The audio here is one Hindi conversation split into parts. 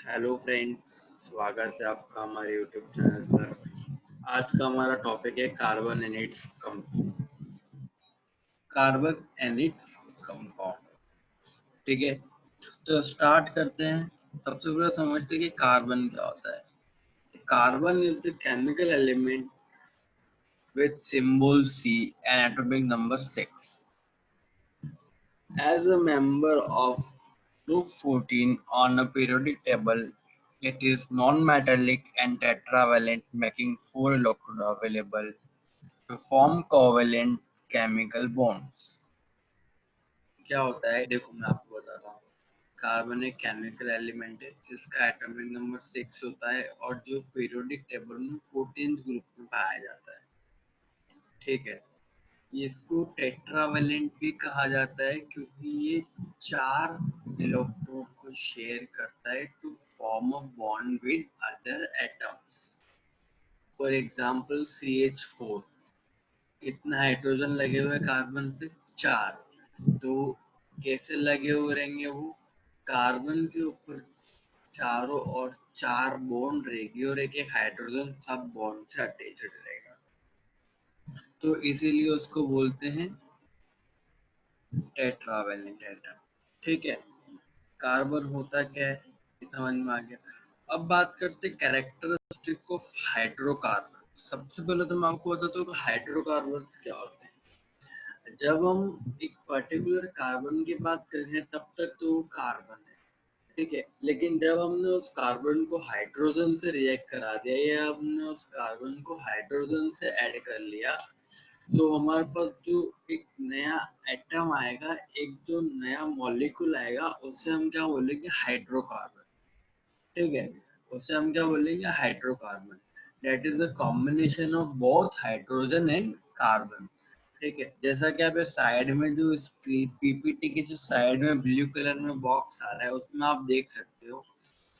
हेलो फ्रेंड्स, स्वागत है आपका हमारे यूट्यूब चैनल पर। आज का हमारा टॉपिक है कार्बन एंड इट्स कंपाउंड। ठीक है, तो स्टार्ट करते हैं। सबसे पहले समझते हैं कि कार्बन क्या होता है। Carbon is the chemical element with symbol C and atomic number 6. As a member of group 14 on a periodic table, it is non-metallic and tetravalent, making 4 electrons available to form covalent chemical bonds. क्या होता है, देखो मैं आपको बताता हूँ। कार्बन एक केमिकल एलिमेंट है जिसका एटॉमिक नंबर 6 होता है और जो पीरियोडिक टेबल में 14th ग्रुप में पाया जाता है। ठीक है, इसको टेट्रावेलेंट भी कहा जाता है क्योंकि ये 4 इलेक्ट्रॉन को शेयर करता है to form a bond with other atoms. For example CH4, कितना हाइड्रोजन लगे हुए कार्बन से? 4। तो कैसे लगे हुए रहेंगे वो? कार्बन के ऊपर चारों और 4 बॉन्ड रहेगी और एक एक हाइड्रोजन सब बॉन्ड से अटैच्ड रहेगा, तो इसीलिए उसको बोलते हैं टेट्रावेलेंट एटम। ठीक है, कार्बन होता क्या है ये समझ में आ गया। अब बात करते हैं कैरेक्टरिस्टिक ऑफ हाइड्रोकार्बन। सबसे पहले तो मैं आपको बताता हूँ कि हाइड्रोकार्बन क्या होते हैं। जब हम एक पर्टिकुलर कार्बन की बात करते हैं तब तक तो वो कार्बन है, ठीक है। लेकिन जब हमने उस कार्बन को हाइड्रोजन से रिएक्ट करा दिया या हमने उस कार्बन को हाइड्रोजन से ऐड कर लिया, तो हमारे पास जो एक नया एटम आएगा, एक जो नया मॉलिक्यूल आएगा, उसे हम क्या बोलेंगे? हाइड्रोकार्बन। ठीक है, उसे हम क्या बोलेंगे? Hydrocarbon. That is a combination of both hydrogen and carbon. ठीक है, जैसा कि आप साइड में जो पीपीटी के जो साइड में ब्लू कलर में बॉक्स आ रहा है उसमें आप देख सकते हो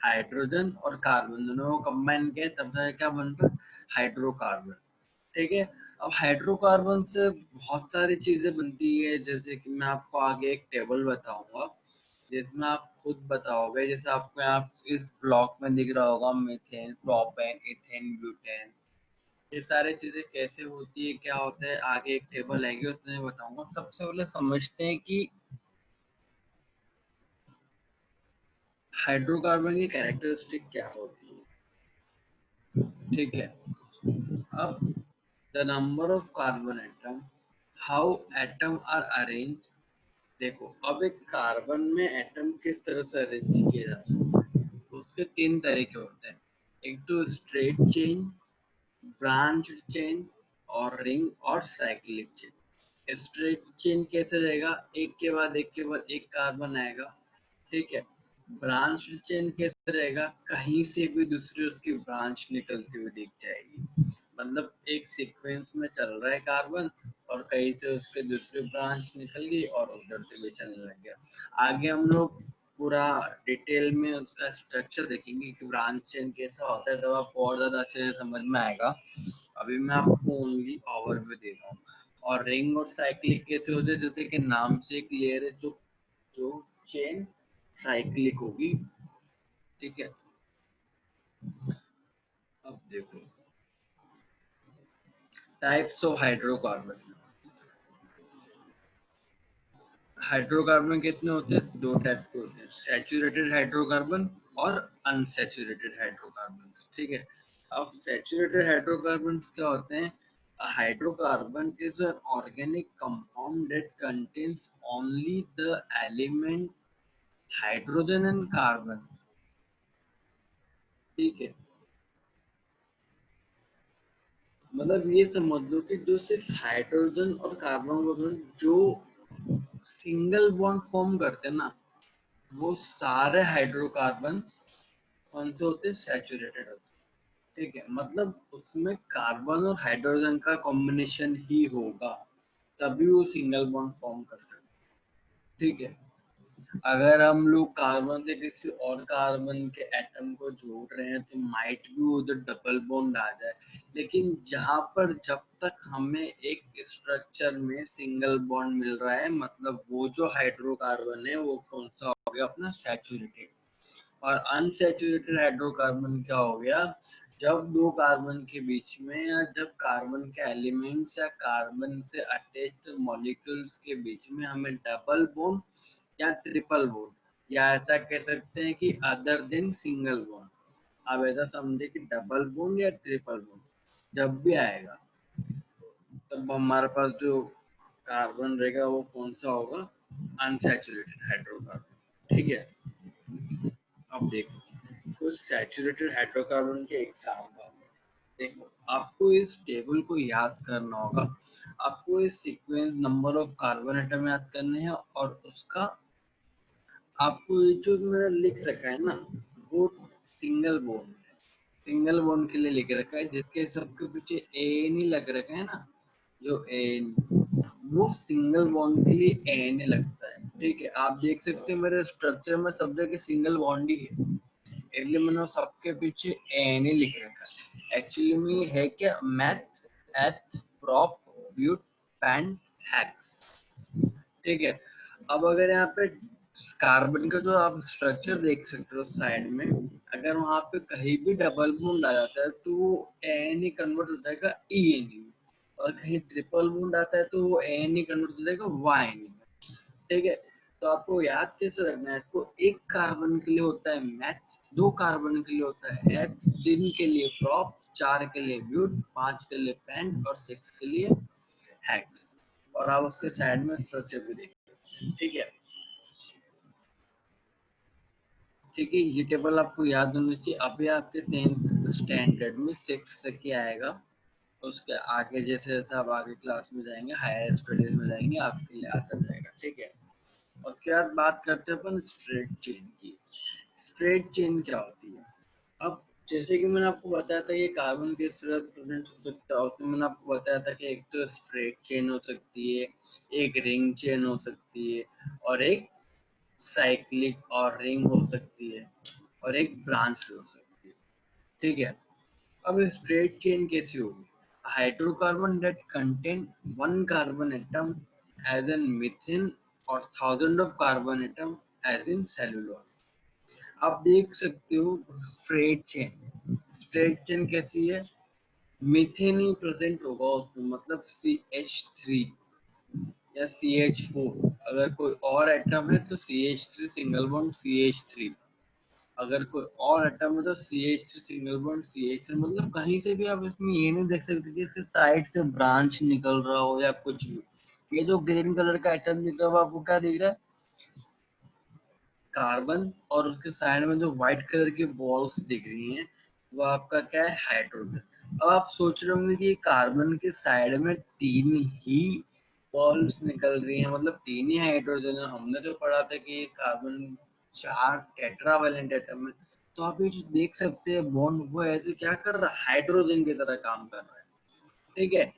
हाइड्रोजन और कार्बन दोनों को कंबाइन किया तब जाके क्या बनता है? हाइड्रोकार्बन। ठीक है, अब हाइड्रोकार्बन से बहुत सारी चीजें बनती है, जैसे कि मैं आपको आगे एक टेबल बताऊंगा जिसमें आप खुद बताओगे। जैसे आपको यहाँ इस ब्लॉक में दिख रहा होगा मीथेन, प्रोपेन, इथेन, ब्यूटेन, ये सारी चीजें कैसे होती है, क्या होता है, आगे एक टेबल आएगी उसमें बताऊंगा। सबसे पहले समझते हैं कि हाइड्रोकार्बन की कैरेक्टरिस्टिक क्या होती है। ठीक है, अब the number of carbon atom, how atom are arrange. देखो, अब एक कार्बन में एटम किस तरह से अरेंज किया जा सकता है, तो उसके 3 तरीके होते हैं। एक तो स्ट्रेट चेन, ब्रांच चेन और रिंग और साइक्लिक चेन। स्ट्रेट चेन कैसे रहेगा? एक के बाद एक के बाद एक कार्बन आएगा। ठीक है, ब्रांच चेन कैसे रहेगा? कहीं से भी दूसरी उसकी ब्रांच निकलती हुई दिख जाएगी, मतलब एक सीक्वेंस में चल रहा है कार्बन और कहीं से उसके दूसरी ब्रांच निकल गई और उधर से भी चलने लग गया। आगे हम लोग पूरा डिटेल में उसका स्ट्रक्चर देखेंगे कि ब्रांच चेन कैसा होता है, तब आपको और ज्यादा अच्छे से समझ में आएगा। अभी मैं आपको ओनली ओवरव्यू दे रहा हूँ। और रिंग और साइक्लिक कैसे होते हैं? जैसे कि नाम से क्लियर है, जो जो चेन साइक्लिक होगी। ठीक है, अब देखो टाइप्स ऑफ हाइड्रोकार्बन। हाइड्रोकार्बन कितने होते हैं? 2 टाइप के होते हैं, सैचुरेटेड हाइड्रोकार्बन और अनसैचुरेटेड हाइड्रोकार्बन। ठीक है, अब सैचुरेटेड हाइड्रोकार्बन क्या होते हैं? Hydrocarbon is an organic compound that contains only the element hydrogen and carbon. ठीक है, मतलब ये समझ लो कि जो सिर्फ हाइड्रोजन और कार्बन जो सिंगल बॉन्ड फॉर्म करते हैं ना, वो सारे हाइड्रोकार्बन कौन से होते हैं? सैचुरेटेड होते हैं। ठीक है, मतलब उसमें कार्बन और हाइड्रोजन का कॉम्बिनेशन ही होगा तभी वो सिंगल बॉन्ड फॉर्म कर सकते हैं। ठीक है, अगर हम लोग कार्बन से किसी और कार्बन के एटम को जोड़ रहे हैं तो माइट भी उधर डबल बॉन्ड आ जाए, लेकिन जहां पर जब तक हमें एक स्ट्रक्चर में सिंगल बॉन्ड मिल रहा है, मतलब वो जो हाइड्रोकार्बन है वो कौन सा हो गया? अपना सैचुरेटेड। और अनसैचुरेटेड हाइड्रोकार्बन क्या हो गया, जब दो कार्बन के बीच में या जब कार्बन के एलिमेंट्स या कार्बन से अटैच्ड मॉलिक्यूल्स के बीच में हमें डबल बॉन्ड या ट्रिपल बॉन्ड या ऐसा कह सकते हैं कि अदर देन सिंगल बॉन्ड, आप ऐसा समझे कि डबल बॉन्ड या ट्रिपल बॉन्ड जब भी आएगा तब हमारे पास जो कार्बन रहेगा वो कौन सा होगा, अनसैचुरेटेड हाइड्रोकार्बन। ठीक है, अब देखो कुछ सैचुरेटेड हाइड्रोकार्बन के एग्जाम्पल। देखो आपको इस टेबल को याद करना होगा, आपको इस sequence number of carbon atom याद करने हैं और उसका आपको ये जो मैंने लिख रखा है ना वो सिंगल बॉन्ड, सिंगल बॉन्ड के लिए लिख रखा है जिसके सबके पीछे एन ही लग रखा है ना, जो एन वो सिंगल बॉन्ड के लिए एन लगता है। ठीक है, आप देख सकते हैं मेरे स्ट्रक्चर में सब जगह सिंगल बॉन्ड ही है, इसलिए मैंने सबके पीछे एन ही लिख रखा है। एक्चुअली में ये है क्या, मैथ एथ प्रॉप ब्यूट पैन हैक्स। ठीक है, अब अगर यहाँ पे कार्बन का जो आप स्ट्रक्चर देख सकते हो साइड में, अगर वहां पे कहीं भी डबल बॉन्ड आ जाता है तो वो एन ही कन्वर्ट हो जाएगा ई एन में, और कहीं ट्रिपल बॉन्ड आता है तो वो एन ही कन्वर्ट हो जाएगा वाई एन में। ठीक है, तो आपको याद कैसे रखना है इसको, एक कार्बन के लिए होता है मैथ, दो कार्बन के लिए होता है एथ, तीन के लिए प्रॉप, चार के लिए ब्यूट, पांच के लिए पेंट और सिक्स के लिए हेक्स। और आप उसके साइड में स्ट्रक्चर भी देख सकते हैं। ठीक है, ठीक है, ये टेबल आपको याद होनी चाहिए। अभी आपके 10th स्टैंडर्ड में 6 तक ही आएगा, उसके आगे जैसे जैसे आप आगे क्लास में जाएंगे, हायर स्टडीज में जाएंगे, आपके लिए आता जाएगा। ठीक है, उसके बाद बात करते हैं अपन स्ट्रेट चेन की। स्ट्रेट चेन क्या होती है, अब जैसे कि मैंने आपको बताया था ये कार्बन किस तरह प्रेजेंट हो सकता है, उसमें मैंने आपको बताया था कि एक तो स्ट्रेट चेन हो सकती है, एक रिंग चेन हो सकती है, और एक साइक्लिक और रिंग हो सकती है, और एक ब्रांच हो सकती है। ठीक है, अब स्ट्रेट चेन कैसी होगी, hydrocarbon that contain one carbon atom as in methane और thousand of carbon atom as in cellulose. आप देख सकते हो स्ट्रेट चेन, स्ट्रेट चेन कैसी है, मीथेन ही प्रेजेंट होगा उसमें, मतलब CH3 या CH4, अगर कोई और एटम है तो CH3 सिंगल बॉन्ड CH3, अगर कोई और एटम है तो CH3 सिंगल बॉन्ड CH3, मतलब कहीं से भी आप इसमें ये नहीं देख सकते कि इसके साइड से ब्रांच निकल रहा हो या कुछ भी। ये जो ग्रीन कलर का एटम दिख रहा है आपको क्या दिख रहा है, कार्बन, और उसके साइड में जो व्हाइट कलर की बॉल्स दिख रही हैं वो आपका क्या है, हाइड्रोजन। अब आप सोच रहे होंगे कि कार्बन के साइड में तीन ही बॉल्स निकल रही हैं, मतलब तीन ही हाइड्रोजन है, हमने तो पढ़ा था कि कार्बन चार टेट्रावैलेंट एटम है। तो आप ये जो देख सकते हैं बॉन्ड वो ऐसे क्या कर रहा है, हाइड्रोजन की तरह काम कर रहा है। ठीक है,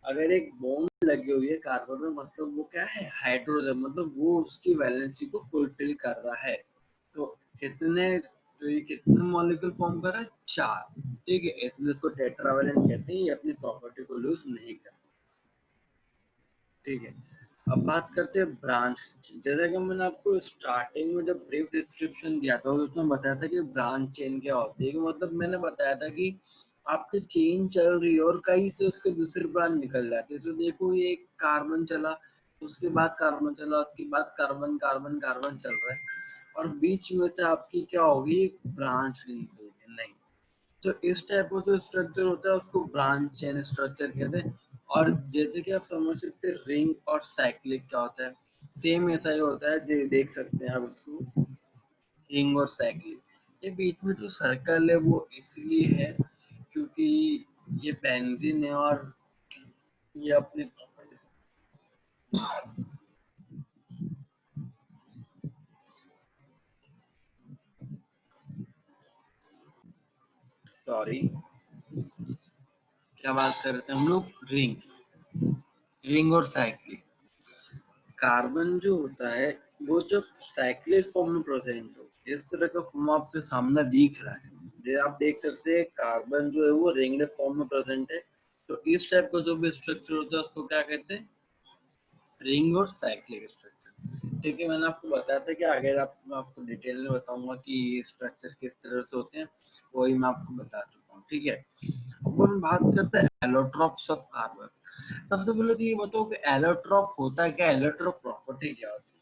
अगर एक बॉन्ड लगी हुई है कार्बन में, मतलब वो क्या है, हाइड्रोजन, मतलब वो उसकी वैलेंसी को फुलफिल कर रहा है। तो कितने, तो ये कितने मॉलिक्यूल फॉर्म कर रहा है, चार। ठीक है, इसलिए इसको टेट्रावैलेंट कहते हैं, ये अपनी प्रॉपर्टी को लूज नहीं करता। ठीक है, अब बात करते हैं ब्रांच। जैसा कि मैंने आपको स्टार्टिंग में जब ब्रीफ डिस्क्रिप्शन दिया था उसमें बताया था कि ब्रांच चेन क्या होती है, मतलब मैंने बताया था कि आपकी चेन चल रही है और कहीं से उसके दूसरी ब्रांच निकल जाती है। तो देखो ये एक कार्बन चला, उसके बाद कार्बन चला, उसके बाद कार्बन कार्बन कार्बन चल रहा है, और बीच में से आपकी क्या होगी, एक ब्रांच निकलेगी। नहीं, तो इस टाइप का जो स्ट्रक्चर होता है उसको ब्रांच चेन स्ट्रक्चर कहते हैं। और जैसे कि आप समझ सकते हैं रिंग और साइक्लिक क्या होता है, सेम ऐसा ही होता है, जो देख सकते हैं आप इसको, रिंग और साइक्लिक। ये बीच में जो सर्कल है वो इसलिए है क्योंकि ये बेंजीन है और ये अपने, सॉरी, क्या बात कर रहे थे हम लोग, रिंग, रिंग और साइक्लिक। कार्बन जो होता है वो जब साइक्लिक फॉर्म में प्रेजेंट हो, इस तरह का फॉर्म आपके सामने दिख रहा है, जो आप देख सकते हैं कार्बन जो है वो रिंग्ड फॉर्म में प्रेजेंट है। तो इस टाइप का जो भी स्ट्रक्चर होता है उसको क्या कहते हैं, रिंग और साइक्लिक स्ट्रक्चर। ठीक है, मैंने आपको बताया था कि अगर मैं आपको डिटेल में बताऊंगा कि ये स्ट्रक्चर किस तरह से होते हैं, वही मैं आपको बता चुका हूँ। ठीक है, अब हम बात करते हैं एलोट्रॉप्स ऑफ कार्बन। सबसे पहले तो ये बताओ कि एलोट्रॉप होता है क्या, एलोट्रॉप प्रॉपर्टी क्या होती है।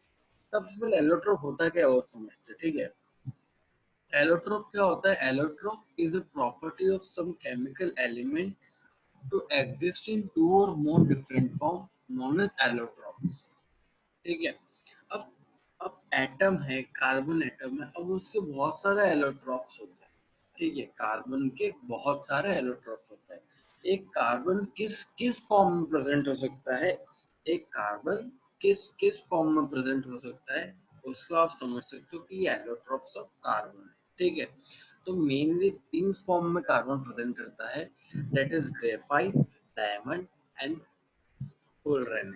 सबसे पहले एलोट्रॉप होता है क्या वो समझते हैं। ठीक है, एलोट्रॉप क्या होता है। Allotrope is a property of some chemical element to exist in two or more different form known as allotropes। ठीक है, अब एटम है, कार्बन एटम है, अब उसके बहुत सारे एलोट्रॉप्स होते हैं। ठीक है, कार्बन के बहुत सारे एलोट्रॉप्स होते हैं। एक कार्बन किस किस फॉर्म में प्रेजेंट हो सकता है, एक कार्बन किस किस फॉर्म में प्रेजेंट हो सकता है, उसको आप समझ सकते हो कि ये एलोट्रॉप्स ऑफ कार्बन है। ठीक है, तो मेनली तीन फॉर्म में कार्बन प्रेजेंट करता है, that is graphite, diamond and fullerene.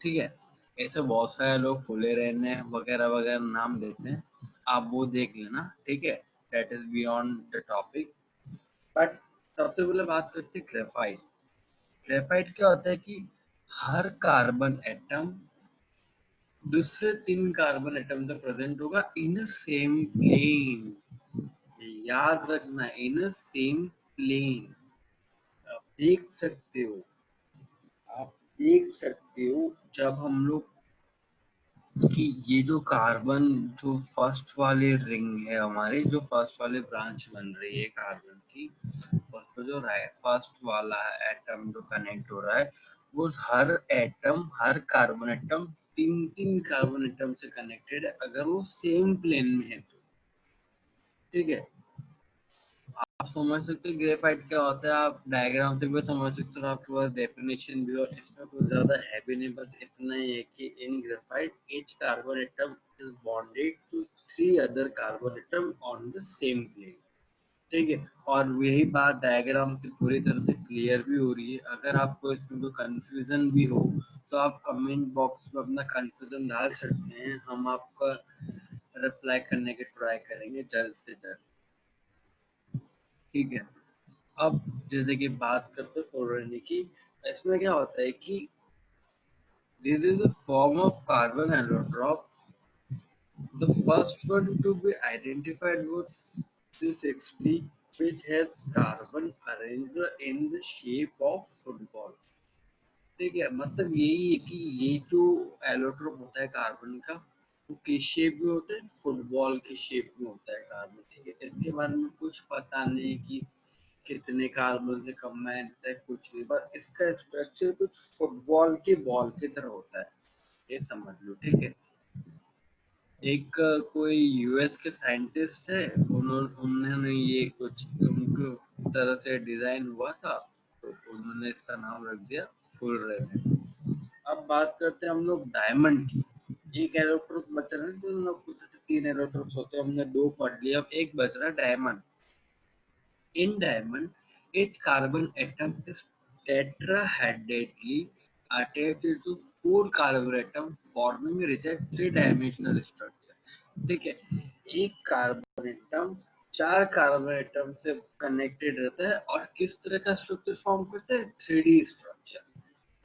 ठीक है, ऐसे बहुत सारे लोग फुले रहने वगैरह वगैरह नाम देते हैं, आप वो देख लेना। ठीक है, that is beyond the topic. But सबसे पहले बात करते हैं ग्रेफाइट। ग्रेफाइट क्या होता है कि हर कार्बन एटम दूसरे तीन कार्बन एटम से प्रेजेंट होगा इन सेम प्लेन। याद रखना, इन सेम प्लेन। आप देख सकते हो, आप देख सकते हो जब हम लोग कि ये जो कार्बन, जो फर्स्ट वाले रिंग है हमारे, जो फर्स्ट वाले ब्रांच बन रही है कार्बन की, उस पर जो फर्स्ट वाला एटम जो कनेक्ट हो रहा है, वो हर एटम, हर कार्बन एटम तीन तीन कार्बन एटम से कनेक्टेड है अगर वो सेम प्लेन में है तो। ठीक है, आप समझ सकते हो ग्रेफाइट क्या होता है, आप डायग्राम से भी समझ सकते हो, आपके पास डेफिनेशन भी, और इसमें कुछ ज्यादा है भी नहीं, बस इतना ही है कि in graphite each carbon atom is bonded to three other carbon atom on the same plane. ठीक है, और यही बात डायग्राम से पूरी तरह से क्लियर भी हो रही है। अगर आपको इसमें कोई कंफ्यूजन भी हो तो आप कमेंट बॉक्स में अपना कंफ्यूजन डाल सकते हैं, हम आपका रिप्लाई करने की ट्राई करेंगे जल्द से जल्द। ठीक है, अब जैसे कि बात करते हैं फॉलोरेनी की, इसमें क्या होता है कि this is a form of carbon allotrope. The first one to be identified was C60, which has carbon arranged in the shape of football। ठीक है, मतलब यही है कि ये जो एलोट्रोप होता है कार्बन का, वो किस शेप में होता है, फुटबॉल के शेप में होता है कार्बन। ठीक है, इसके बारे में कुछ पता नहीं कि कितने कार्बन से कंबाइन होता है, कुछ नहीं, पर इसका स्ट्रक्चर कुछ फुटबॉल के बॉल की तरह होता है, ये समझ लो। ठीक है, एक कोई यूएस के साइंटिस्ट है, उन्होंने ये कुछ उनको तरह से डिजाइन हुआ था, तो उन्होंने इसका नाम रख दिया फुल रेड। अब बात करते हैं हम लोग डायमंड की। एक एलोट्रोप बच रहा है, तो हम लोग तीन एलोट्रोप होते हैं, हमने दो पढ़ लिया, अब एक बच रहा है diamond. In diamond, each carbon atom is tetrahedrally attached to four carbon atoms, forming a three-dimensional structure। ठीक है, एक कार्बन एटम चार कार्बन एटम से कनेक्टेड रहता है और किस तरह का स्ट्रक्चर फॉर्म करता है, थ्री डी स्ट्रक्चर।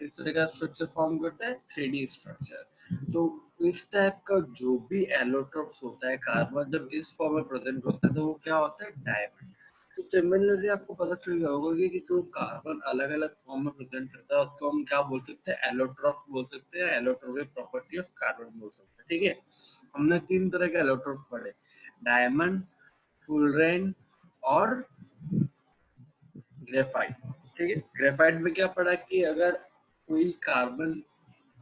किस तरह का स्ट्रक्चर फॉर्म करता है, थ्री डी स्ट्रक्चर। तो इस टाइप का जो भी एलोट्रोप्स होता है कार्बन, जब इस फॉर्म में प्रेजेंट होता है तो वो क्या होता है, डायमंड। तो सिमिलरली आपको पता चल गया होगा कि जो कार्बन अलग अलग फॉर्म में प्रेजेंट करता है उसको हम क्या बोल सकते हैं, एलोट्रोप बोल सकते हैं, एलोट्रोपिक प्रॉपर्टी ऑफ कार्बन बोल सकते हैं। ठीक है, हमने तीन तरह के एलोट्रोप पढ़े, डायमंड, फुलरेन और ग्रेफाइट। ठीक है, ग्रेफाइट में क्या पढ़ा कि अगर कोई कार्बन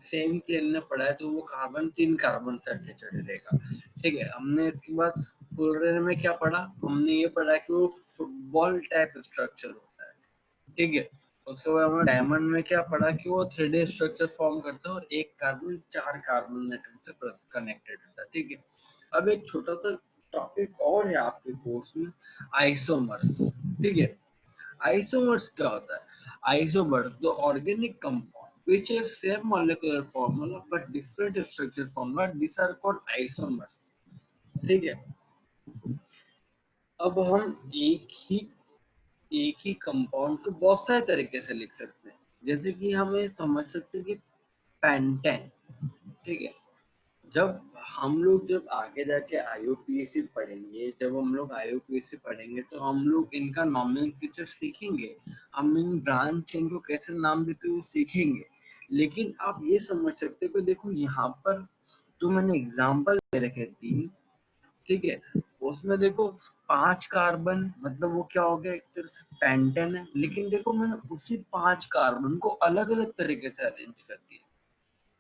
सेम प्लेन में पड़ा है तो वो कार्बन तीन कार्बन से अटैच्ड रहेगा। ठीक है, हमने इसके बाद फुलरेन में क्या पढ़ा, हमने ये पढ़ा कि वो फुटबॉल टाइप स्ट्रक्चर होता है। ठीक है, उसके बाद हमने डायमंड में क्या पढ़ा कि वो थ्री डी स्ट्रक्चर फॉर्म करता है और एक कार्बन चार कार्बन एटम से कनेक्टेड होता है। ठीक है, अब एक छोटा सा टॉपिक और है आपके कोर्स में, आइसोमर्स। ठीक है, आइसोमर्स क्या होता है, isomers the organic compound which have same molecular formula but different structure formula, these are called isomers। ठीक है, अब हम एक ही कंपाउंड को बहुत सारे तरीके से लिख सकते हैं, जैसे कि हमें समझ सकते हैं कि पेंटेन। ठीक है, जब हम लोग जब आगे जाके आईयूपीएसी पढ़ेंगे, जब हम लोग आईयूपीएसी पढ़ेंगे तो हम लोग इनका नॉमेनक्लेचर सीखेंगे, हम इन ब्रांच चेन को कैसे नाम देते हैं वो सीखेंगे। लेकिन आप ये समझ सकते हो कि देखो यहाँ पर जो मैंने एग्जांपल दे रखे थी, ठीक है, उसमें देखो 5 कार्बन, मतलब वो क्या हो गया, एक तरह से पेंटेन है, लेकिन देखो मैंने उसी 5 कार्बन को अलग अलग तरीके से अरेंज कर दिया,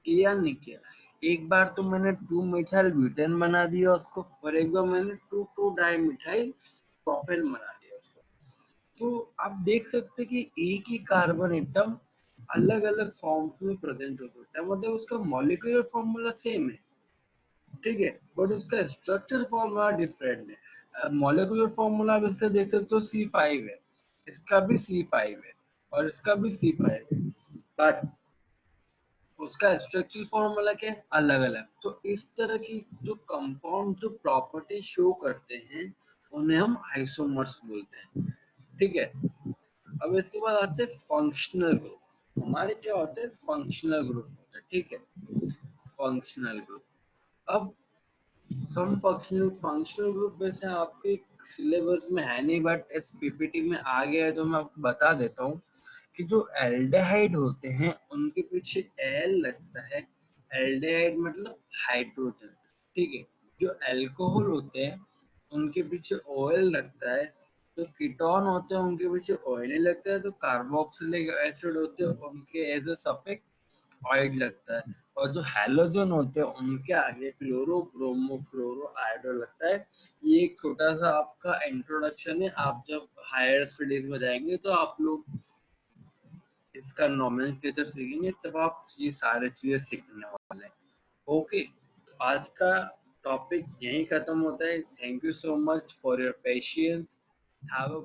किया नहीं किया। एक बार तो मैंने 2 मिथाइल ब्यूटेन बना दिया उसको, और एक बार मैंने 2 डाई मिथाइल प्रोपेन बना दिया उसको। तो आप देख सकते हैं कि एक ही कार्बन एटम अलग अलग फॉर्म्स में प्रेजेंट हो सकता है, मतलब उसका मॉलिक्यूलर फॉर्मूला सेम है, ठीक है, बट उसका स्ट्रक्चर फॉर्मूला डिफरेंट है। मॉलिक्यूलर फॉर्मूला आप इसका देख सकते हो C5 है, इसका भी C5 है, और इसका भी C5 है, बट उसका स्ट्रक्चरल फॉर्मूला क्या है, अलग अलग। तो इस तरह की जो कंपाउंड जो प्रॉपर्टी शो करते हैं उन्हें हम आइसोमर्स बोलते हैं, ठीक है। अब इसके बाद आते हैं फंक्शनल ग्रुप। हमारे क्या होते हैं, फंक्शनल ग्रुप होते हैं, ठीक है, फंक्शनल ग्रुप। अब सम फंक्शनल फंक्शनल ग्रुप वैसे आपके सिलेबस में है नहीं, बट इस पीपीटी में आ गया है तो मैं आपको बता देता हूँ कि जो एल्डेहाइड होते हैं उनके पीछे एल लगता है। एल्डेहाइड मतलब हाइड्रोजन, ठीक है। जो अल्कोहल होते हैं उनके पीछे ओएल लगता है। जो कीटोन होते हैं उनके पीछे ऑयल ही लगता है। तो कार्बोक्सिलिक एसिड होते हैं उनके एज अ सफिक्स ऑयल लगता है। और जो हैलोजन होते हैं उनके आगे क्लोरो ब्रोमो फ्लोरो आयोडो लगता है। ये एक छोटा सा आपका इंट्रोडक्शन है। आप जब हायर स्टडीज में जाएंगे तो आप लोग इसका नॉमेनक्लेचर सीखेंगे, तब आप ये सारी चीजें सीखने वाले हैं। ओके, तो आज का टॉपिक यहीं खत्म होता है। Thank you so much for your patience. Have a